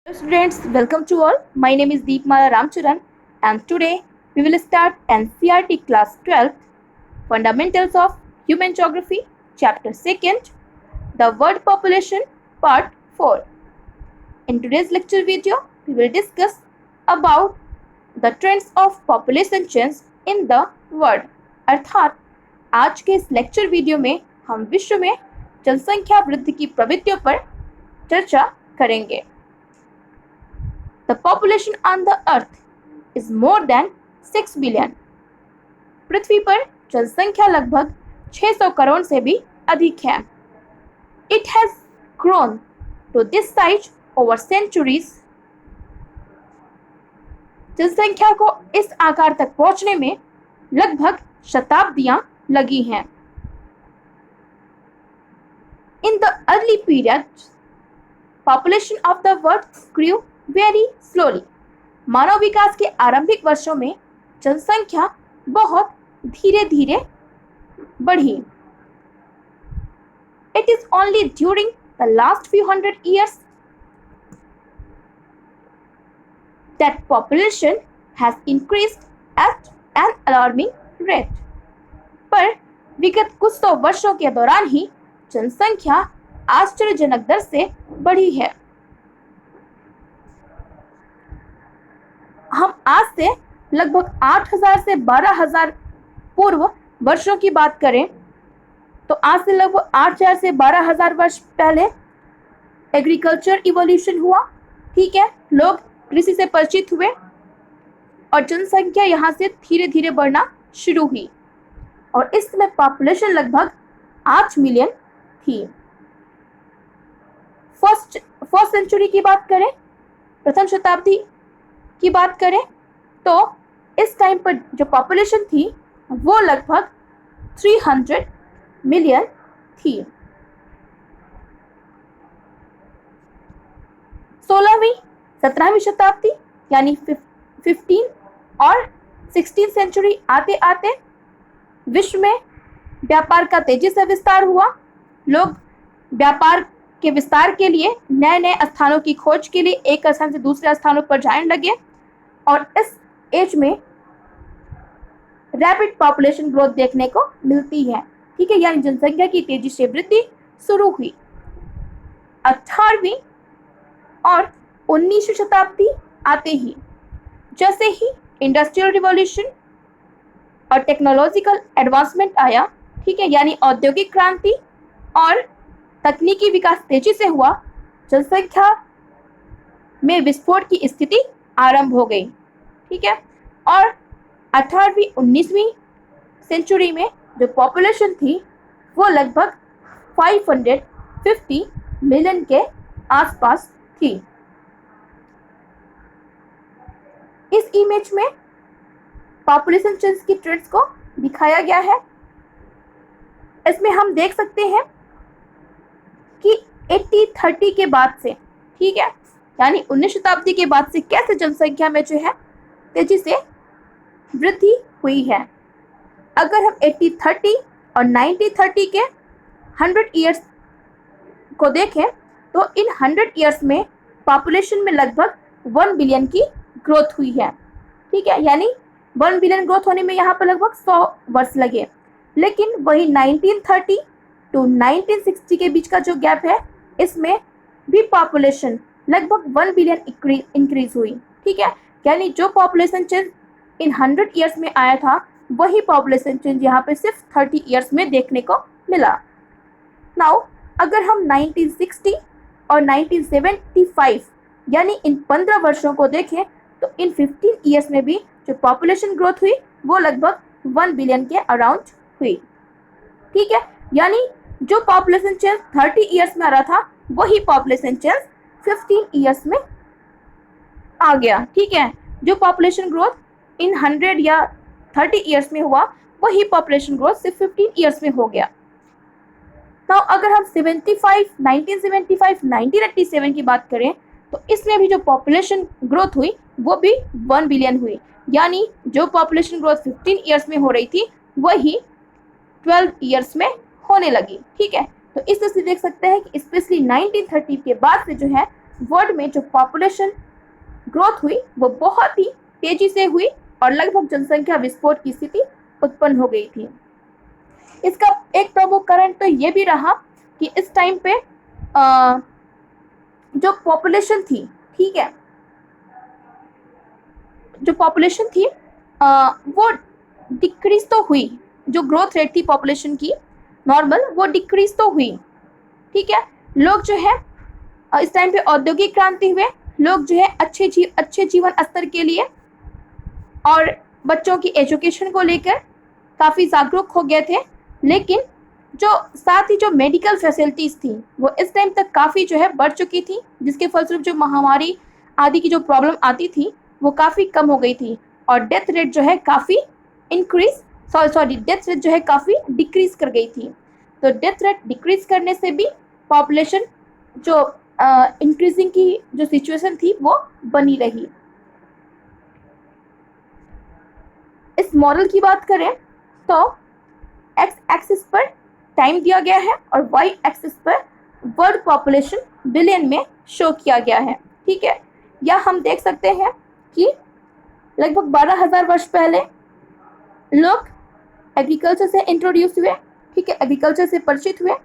Hello students, welcome to all. My name is Deepmala Ramcharan and today we will start NCERT class 12 Fundamentals of Human Geography chapter 2nd The World Population part 4. In today's lecture video we will discuss about the trends of population change in the world. अर्थात आज के इस lecture video में हम विश्व में जनसंख्या वृद्धि की प्रवृत्तियों पर चर्चा करेंगे. The population on the earth is more than 6 billion. पृथ्वी पर जनसंख्या लगभग 600 करोड़ से भी अधिक है. It has grown to this size over centuries. जनसंख्या को इस आकार तक पहुंचने में लगभग शताब्दियां लगी हैं. In the early periods, population of the world grew very slowly. मानव विकास के आरंभिक वर्षों में जनसंख्या बहुत धीरे धीरे बढ़ी. It is only during the last few hundred years that population has increased at an alarming rate. पर विगत कुछ सौ वर्षों के दौरान ही जनसंख्या आश्चर्यजनक दर से बढ़ी है. हम आज से लगभग 8000 से 12000 पूर्व वर्षों की बात करें तो आज से लगभग 8000 से 12000 वर्ष पहले एग्रीकल्चर इवोल्यूशन हुआ. ठीक है, लोग कृषि से परिचित हुए और जनसंख्या यहाँ से धीरे धीरे बढ़ना शुरू हुई और इस समय पॉपुलेशन लगभग 8 मिलियन थी. फर्स्ट सेंचुरी की बात करें, प्रथम शताब्दी की बात करें तो इस टाइम पर जो पॉपुलेशन थी वो लगभग 300 मिलियन थी. 16वीं 17वीं शताब्दी यानी 15 और 16 सेंचुरी आते आते विश्व में व्यापार का तेजी से विस्तार हुआ. लोग व्यापार के विस्तार के लिए नए नए स्थानों की खोज के लिए एक स्थान से दूसरे स्थानों पर जाने लगे और इस एज में रैपिड पॉपुलेशन ग्रोथ देखने को मिलती है. ठीक है, यानी जनसंख्या की तेजी से वृद्धि शुरू हुई. 18वीं और 19वीं शताब्दी आते ही जैसे ही इंडस्ट्रियल रिवॉल्यूशन और टेक्नोलॉजिकल एडवांसमेंट आया, ठीक है, यानी औद्योगिक क्रांति और तकनीकी विकास तेजी से हुआ, जनसंख्या में विस्फोट की स्थिति आरंभ हो गई. ठीक है, और 18वीं 19वीं सेंचुरी में जो पॉपुलेशन थी वो लगभग 550 मिलियन के आसपास थी. इस इमेज में पॉपुलेशन चेंज की ट्रेंड्स को दिखाया गया है. इसमें हम देख सकते हैं कि 1830 के बाद से, ठीक है, यानी 19 शताब्दी के बाद से कैसे जनसंख्या में जो है तेजी से वृद्धि हुई है. अगर हम 1830 और 1930 के 100 ईयर्स को देखें तो इन 100 ईयर्स में पॉपुलेशन में लगभग 1 बिलियन की ग्रोथ हुई है. ठीक है, यानी 1 बिलियन ग्रोथ होने में यहाँ पर लगभग 100 वर्ष लगे. लेकिन वही 1930 टू 1960 के बीच का जो गैप है इसमें भी पॉपुलेशन लगभग 1 बिलियन इंक्रीज हुई. ठीक है, यानी जो पॉपुलेशन चेंज इन 100 ईयर्स में आया था वही पॉपुलेशन चेंज यहाँ पे सिर्फ 30 ईयर्स में देखने को मिला. नाउ अगर हम 1960 और 1975 यानी इन 15 वर्षों को देखें तो इन 15 ईयर्स में भी जो पॉपुलेशन ग्रोथ हुई वो लगभग 1 बिलियन के अराउंड हुई. ठीक है, यानी जो पॉपुलेशन चेंज 30 ईयर्स में आ रहा था वही पॉपुलेशन चेंज 15 ईयर्स में आ गया. ठीक है, जो पॉपुलेशन ग्रोथ इन 100 या 30 ईयर्स में हुआ वही पॉपुलेशन ग्रोथ सिर्फ 15 ईयर्स में हो गया. तो अगर हम 1987 की बात करें तो इसमें भी जो पॉपुलेशन ग्रोथ हुई वो भी 1 बिलियन हुई. यानी जो पॉपुलेशन ग्रोथ 15 ईयर्स में हो रही थी वही 12 ईयर्स में होने लगी. ठीक है, तो इस तरह से देख सकते हैं कि स्पेशली 1930 के बाद से जो है वर्ल्ड में जो पॉपुलेशन ग्रोथ हुई वो बहुत ही तेजी से हुई और लगभग जनसंख्या विस्फोट की स्थिति उत्पन्न हो गई थी। इसका एक प्रमुख कारण तो ये भी रहा कि इस टाइम पे जो पॉपुलेशन थी, ठीक है, जो पॉपुलेशन थी वो डिक्रीज तो हुई, जो ग्रोथ रेट थी पॉपुलेशन की नॉर्मल, वो डिक्रीज तो हुई, ठीक है। लोग जो है इस टाइम पे औद्योगिक क्रांति हुए, लोग जो है अच्छे जीवन स्तर के लिए और बच्चों की एजुकेशन को लेकर काफ़ी जागरूक हो गए थे। लेकिन जो साथ ही जो मेडिकल फैसिलिटीज़ थी वो इस टाइम तक काफ़ी जो है बढ़ चुकी थी, जिसके फलस्वरूप जो महामारी आदि की जो प्रॉब्लम आती थी वो काफ़ी कम हो गई थी और डेथ रेट जो है काफ़ी डेथ रेट जो है काफ़ी डिक्रीज कर गई थी। तो डेथ रेट डिक्रीज करने से भी पॉपुलेशन जो इंक्रीजिंग की जो सिचुएशन थी वो बनी रही। इस मॉडल की बात करें तो एक्स एक्सिस पर टाइम दिया गया है और वाई एक्सिस पर वर्ल्ड पॉपुलेशन बिलियन में शो किया गया है, ठीक है। या हम देख सकते हैं कि लगभग 12,000 वर्ष पहले लोग एग्रीकल्चर से इंट्रोड्यूस हुए, ठीक है, एग्रीकल्चर से परिचित हुए।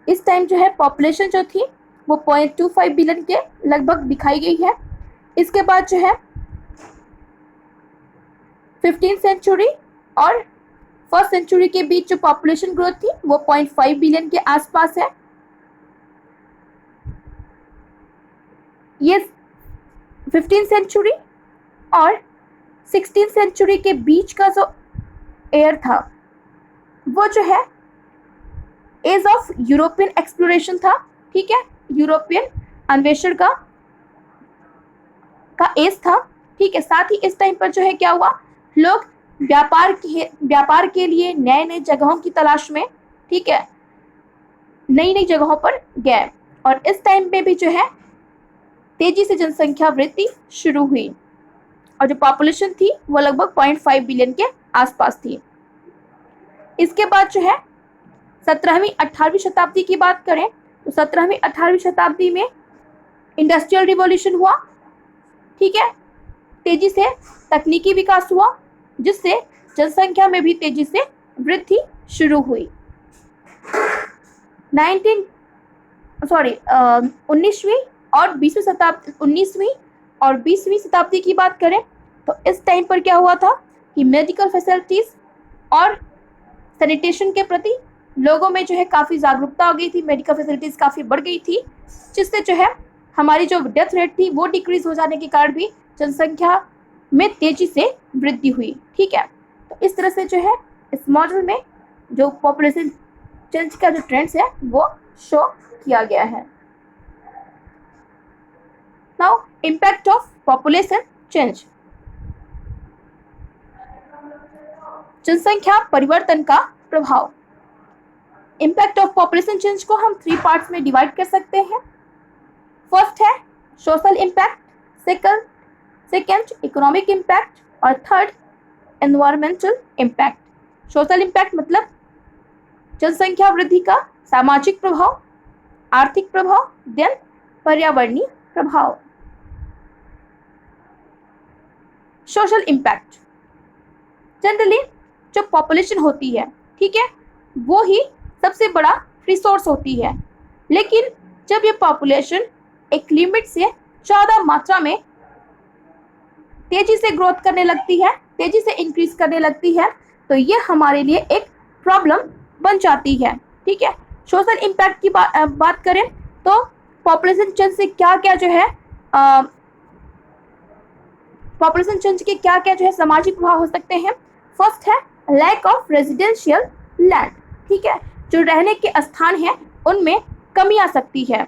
इस टाइम जो है पॉपुलेशन जो थी वो 0.25 बिलियन के लगभग दिखाई गई है। इसके बाद जो है 15वीं सेंचुरी और फर्स्ट सेंचुरी के बीच जो पॉपुलेशन ग्रोथ थी वो 0.5 बिलियन के आसपास है। ये 15वीं सेंचुरी और 16वीं सेंचुरी के बीच का जो एयर था वो जो है एज ऑफ यूरोपियन एक्सप्लोरेशन था, ठीक है, यूरोपियन अन्वेषण का एज था, ठीक है। साथ ही इस टाइम पर जो है क्या हुआ, लोग व्यापार के लिए नए नए जगहों की तलाश में, ठीक है, नई नई जगहों पर गए और इस टाइम पे भी जो है तेजी से जनसंख्या वृद्धि शुरू हुई और जो पॉपुलेशन थी वो लगभग 0.5 बिलियन के आसपास थी। इसके बाद जो है 17वीं 18वीं शताब्दी की बात करें तो 17वीं 18वीं शताब्दी में इंडस्ट्रियल रिवॉल्यूशन हुआ, ठीक है, तेजी से तकनीकी विकास हुआ जिससे जनसंख्या में भी तेजी से वृद्धि शुरू हुई। 19वीं और 20वीं शताब्दी की बात करें तो इस टाइम पर क्या हुआ था कि मेडिकल फैसिलिटीज़ और सैनिटेशन के प्रति लोगों में जो है काफ़ी जागरूकता हो गई थी, मेडिकल फैसिलिटीज़ काफ़ी बढ़ गई थी, जिससे जो है हमारी जो डेथ रेट थी वो डिक्रीज हो जाने के कारण भी जनसंख्या में तेजी से वृद्धि हुई, ठीक है। तो इस तरह से जो है इस मॉडल में जो पॉपुलेशन चेंज का जो ट्रेंड्स है वो शो किया गया है। Now impact of population change, जनसंख्या परिवर्तन का प्रभाव। इम्पैक्ट ऑफ पॉपुलेशन चेंज को हम 3 पार्ट्स में डिवाइड कर सकते हैं। फर्स्ट है social impact, second economic impact और third environmental impact. Social impact मतलब जनसंख्या वृद्धि का सामाजिक प्रभाव, आर्थिक प्रभाव, देन पर्यावरणीय प्रभाव। सोशल इम्पैक्ट, जनरली जो पॉपुलेशन होती है, ठीक है, वो ही सबसे बड़ा रिसोर्स होती है, लेकिन जब ये पॉपुलेशन एक लिमिट से ज़्यादा मात्रा में तेजी से ग्रोथ करने लगती है, तेजी से इंक्रीज करने लगती है, तो ये हमारे लिए एक प्रॉब्लम बन जाती है, ठीक है। सोशल इम्पैक्ट की बात करें तो पॉपुलेशन चेंज से क्या क्या जो है पॉपुलेशन चेंज के क्या क्या जो है सामाजिक प्रभाव हो सकते हैं। फर्स्ट है लैक ऑफ रेजिडेंशियल लैंड, ठीक है, जो रहने के स्थान हैं उनमें कमी आ सकती है।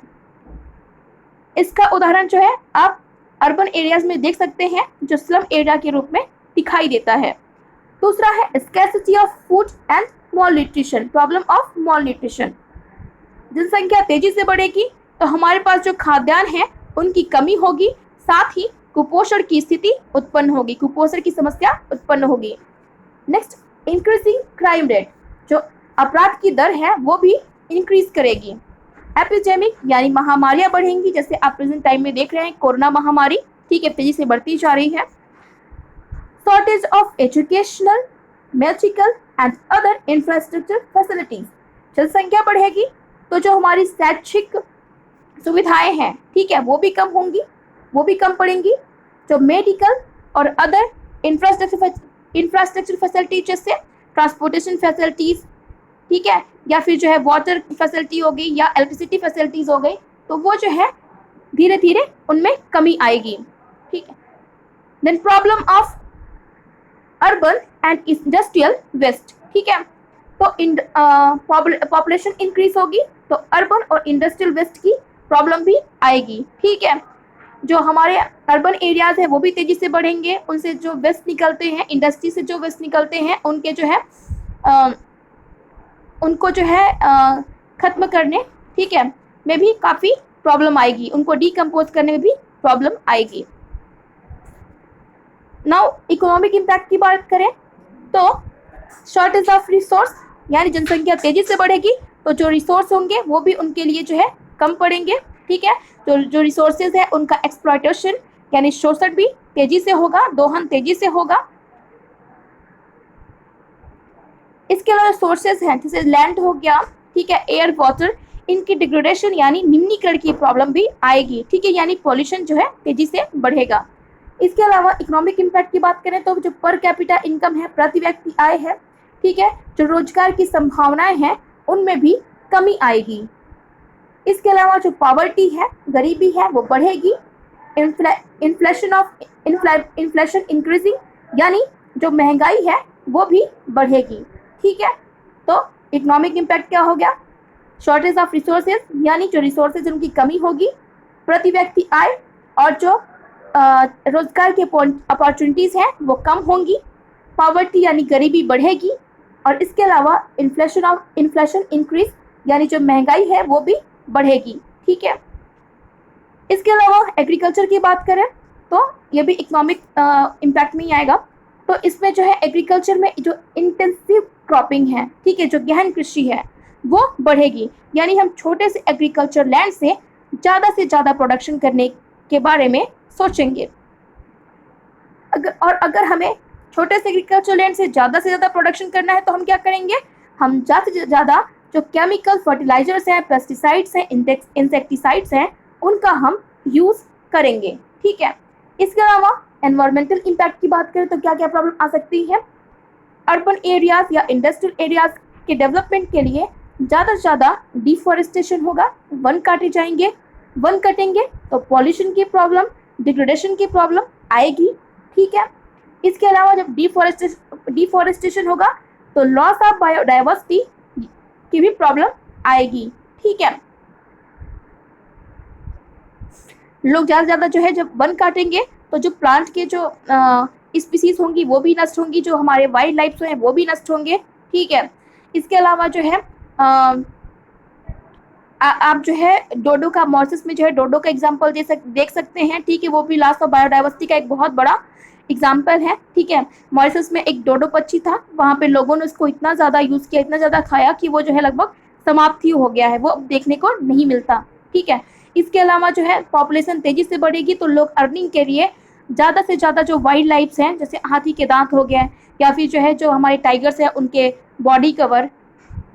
इसका उदाहरण जो है आप अर्बन एरियाज में देख सकते हैं जो स्लम एरिया के रूप में दिखाई देता है। दूसरा है scarcity of food and malnutrition, problem of malnutrition. जनसंख्या तेजी से बढ़ेगी तो हमारे पास जो खाद्यान्न है उनकी कमी होगी, साथ ही कुपोषण की स्थिति उत्पन्न होगी, कुपोषण की समस्या उत्पन्न होगी। नेक्स्ट इंक्रीजिंग क्राइम रेट, जो अपराध की दर है वो भी इंक्रीज करेगी। एपिडेमिक यानी महामारियां बढ़ेंगी, जैसे आप प्रेजेंट टाइम में देख रहे हैं कोरोना महामारी, ठीक है, तेजी से बढ़ती जा रही है। Shortage of educational, medical and other infrastructure facilities, जनसंख्या बढ़ेगी तो जो हमारी शैक्षिक सुविधाएं हैं, ठीक है, वो भी कम होंगी, वो भी कम पड़ेंगी। जो मेडिकल और अदर इंफ्रास्ट्रक्चर फैसिलिटीज जैसे ट्रांसपोर्टेशन फैसिलिटीज, ठीक है, या फिर जो है वाटर फैसिलिटी हो गई या इलेक्ट्रिसिटी फैसिलिटीज हो गई, तो वो जो है धीरे धीरे उनमें कमी आएगी, ठीक है। Then problem of urban and industrial waste, ठीक है, तो पॉपुलेशन इंक्रीज होगी तो अर्बन और इंडस्ट्रियल वेस्ट की प्रॉब्लम भी आएगी, ठीक है। जो हमारे अर्बन एरियाज है वो भी तेजी से बढ़ेंगे, उनसे जो वेस्ट निकलते हैं, इंडस्ट्री से जो वेस्ट निकलते हैं, उनके जो है उनको जो है खत्म करने, ठीक है, में भी काफ़ी प्रॉब्लम आएगी, उनको डिकम्पोज करने में भी प्रॉब्लम आएगी। नाउ इकोनॉमिक इम्पैक्ट की बात करें तो शॉर्टेज ऑफ रिसोर्स यानी जनसंख्या तेजी से बढ़ेगी तो जो रिसोर्स होंगे वो भी उनके लिए जो है कम पड़ेंगे, ठीक है। जो रिसोर्सेज है उनका एक्सप्लॉयटेशन यानी शोषण भी तेजी से होगा, दोहन तेजी से होगा। इसके अलावा सोर्सेज हैं जैसे लैंड हो गया, ठीक है, एयर, वाटर, इनकी डिग्रेडेशन यानी निम्नीकरण की प्रॉब्लम भी आएगी, ठीक है, यानी पॉल्यूशन जो है तेजी से बढ़ेगा। इसके अलावा इकोनॉमिक इम्पैक्ट की बात करें तो जो पर कैपिटा इनकम है, प्रति व्यक्ति आय है, ठीक है, जो रोजगार की संभावनाएं हैं उनमें भी कमी आएगी। इसके अलावा जो पॉवर्टी है, गरीबी है, वो बढ़ेगी। इन्फ्लेशन इंक्रीजिंग यानी जो महंगाई है वो भी बढ़ेगी, ठीक है। तो इकोनॉमिक इम्पैक्ट क्या हो गया? शॉर्टेज ऑफ रिसोर्सेज यानी जो रिसोर्सेज उनकी कमी होगी, प्रति व्यक्ति आय और जो रोजगार के अपॉर्चुनिटीज़ हैं वो कम होंगी, पॉवर्टी यानी गरीबी बढ़ेगी, और इसके अलावा इन्फ्लेशन इंक्रीज यानी जो महंगाई है वो भी बढ़ेगी, ठीक है। इसके अलावा एग्रीकल्चर की बात करें तो ये भी इकोनॉमिक इम्पैक्ट में ही आएगा। तो इसमें जो है एग्रीकल्चर में जो इंटेंसिव क्रॉपिंग है, ठीक है, जो गहन कृषि है वो बढ़ेगी, यानी हम छोटे से एग्रीकल्चर लैंड से ज़्यादा प्रोडक्शन करने के बारे में सोचेंगे। अगर हमें छोटे से एग्रीकल्चर लैंड से ज़्यादा प्रोडक्शन करना है तो हम क्या करेंगे? हम ज़्यादा से ज़्यादा जो केमिकल फर्टिलाइजर्स हैं, पेस्टिसाइड्स हैं, इंसेक्टिसाइड्स हैं, उनका हम यूज़ करेंगे, ठीक है। इसके अलावा एनवायरमेंटल इम्पैक्ट की बात करें तो क्या क्या प्रॉब्लम आ सकती है? अर्बन एरियाज या इंडस्ट्रियल एरियाज के डेवलपमेंट के लिए ज़्यादा से ज़्यादा डिफॉरेस्टेशन होगा, वन काटे जाएंगे, वन कटेंगे तो पॉल्यूशन की प्रॉब्लम, डिग्रेडेशन की प्रॉब्लम आएगी, ठीक है। इसके अलावा जब डिफॉरेस्टेशन होगा तो लॉस ऑफ बायोडाइवर्सिटी की भी प्रॉब्लम आएगी, ठीक है। लोग ज़्यादा से ज़्यादा जो है जब वन काटेंगे तो जो प्लांट के जो स्पीसीज होंगी वो भी नष्ट होंगी, जो हमारे वाइल्ड लाइफ हैं वो भी नष्ट होंगे, ठीक है। इसके अलावा जो है आप जो है डोडो का, मॉरिशस में जो है डोडो का एग्जाम्पल देख सकते हैं, ठीक है, वो भी लॉस ऑफ बायोडाइवर्सिटी का एक बहुत बड़ा एग्जाम्पल है, ठीक है। मॉरिशस में एक डोडो पक्षी था, वहाँ पे लोगों ने उसको इतना ज़्यादा यूज़ किया, इतना ज़्यादा खाया कि वो जो है लगभग समाप्त ही हो गया है, वो अब देखने को नहीं मिलता, ठीक है। इसके अलावा जो है पॉपुलेशन तेज़ी से बढ़ेगी तो लोग अर्निंग के लिए ज़्यादा से ज़्यादा जो वाइल्ड लाइफ्स हैं जैसे हाथी के दांत हो गया या फिर जो है जो हमारे टाइगर्स हैं उनके बॉडी कवर,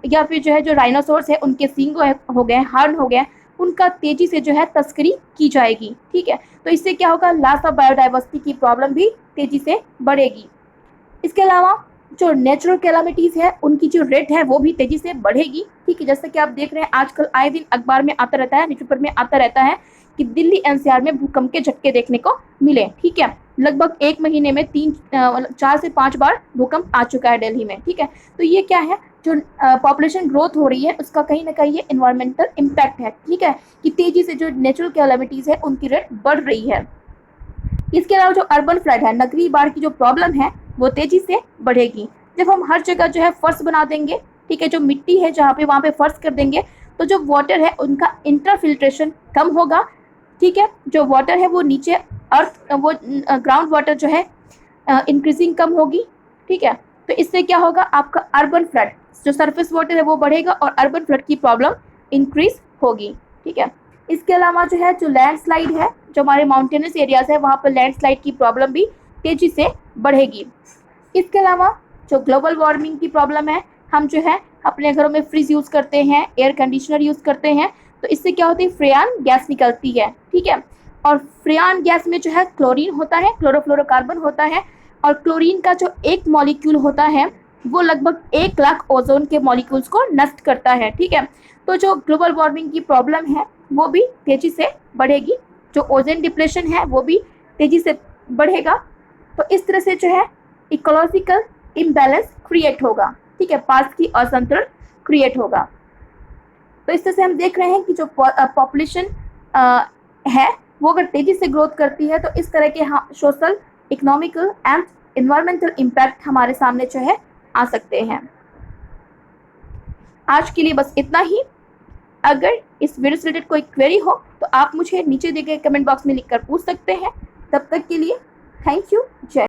या फिर जो है जो राइनोसोर्स है उनके सींग हो गए, हार्न हो गए, उनका तेज़ी से जो है तस्करी की जाएगी, ठीक है। तो इससे क्या होगा? लॉस ऑफ बायोडाइवर्सिटी की प्रॉब्लम भी तेज़ी से बढ़ेगी। इसके अलावा जो नेचुरल कैलामिटीज़ है उनकी जो रेट है वो भी तेज़ी से बढ़ेगी, ठीक है। जैसे कि आप देख रहे हैं आजकल आए दिन अखबार में आता रहता है, न्यूज़पेपर में आता रहता है कि दिल्ली एनसीआर में भूकंप के झटके देखने को मिले, ठीक है। लगभग एक महीने में 4 से 5 बार भूकंप आ चुका है दिल्ली में, ठीक है। तो ये क्या है? जो पॉपुलेशन ग्रोथ हो रही है उसका कहीं ना कहीं ये इन्वायरमेंटल इम्पैक्ट है, ठीक है, कि तेज़ी से जो नेचुरल कैलामिटीज़ है उनकी रेट बढ़ रही है। इसके अलावा जो अर्बन फ्लड है, नगरीय बाढ़ की जो प्रॉब्लम है वो तेज़ी से बढ़ेगी। जब हम हर जगह जो है फर्श बना देंगे, ठीक है, जो मिट्टी है जहाँ पे वहाँ पे फर्श कर देंगे तो जो वाटर है उनका इंटरफिल्ट्रेशन कम होगा, ठीक है। जो वाटर है वो नीचे वो ग्राउंड वाटर जो है इंक्रीजिंग कम होगी, ठीक है। तो इससे क्या होगा? आपका अर्बन फ्लड, जो सरफेस वाटर है वो बढ़ेगा और अर्बन फ्लड की प्रॉब्लम इंक्रीज होगी। ठीक है, इसके अलावा जो है जो लैंडस्लाइड है, जो हमारे माउंटेनस एरियाज है वहाँ पर लैंडस्लाइड की प्रॉब्लम भी तेजी से बढ़ेगी। इसके अलावा जो ग्लोबल वार्मिंग की प्रॉब्लम है, हम जो है अपने घरों में फ्रिज यूज़ करते हैं, एयर कंडीशनर यूज़ करते हैं, तो इससे क्या होती है, फ्रेयान गैस निकलती है। ठीक है, और फ्रेयान गैस में जो है क्लोरीन होता है, क्लोरोफ्लोरोकार्बन होता है, और क्लोरीन का जो एक मॉलिक्यूल होता है वो लगभग 1 लाख ओजोन के मॉलिक्यूल्स को नष्ट करता है। ठीक है, तो जो ग्लोबल वार्मिंग की प्रॉब्लम है वो भी तेजी से बढ़ेगी, जो ओजोन डिप्लेशन है वो भी तेजी से बढ़ेगा। तो इस तरह से जो है इकोलॉजिकल इम्बैलेंस क्रिएट होगा। ठीक है, पास की असंतुलन क्रिएट होगा। तो इस तरह से हम देख रहे हैं कि जो पॉपुलेशन है वो अगर तेजी से ग्रोथ करती है तो इस तरह के social, economical and environmental impact हमारे सामने जो है आ सकते हैं। आज के लिए बस इतना ही। अगर इस वीडियो से रिलेटेड कोई क्वेरी हो तो आप मुझे नीचे दिए गए कमेंट बॉक्स में लिखकर पूछ सकते हैं। तब तक के लिए थैंक यू।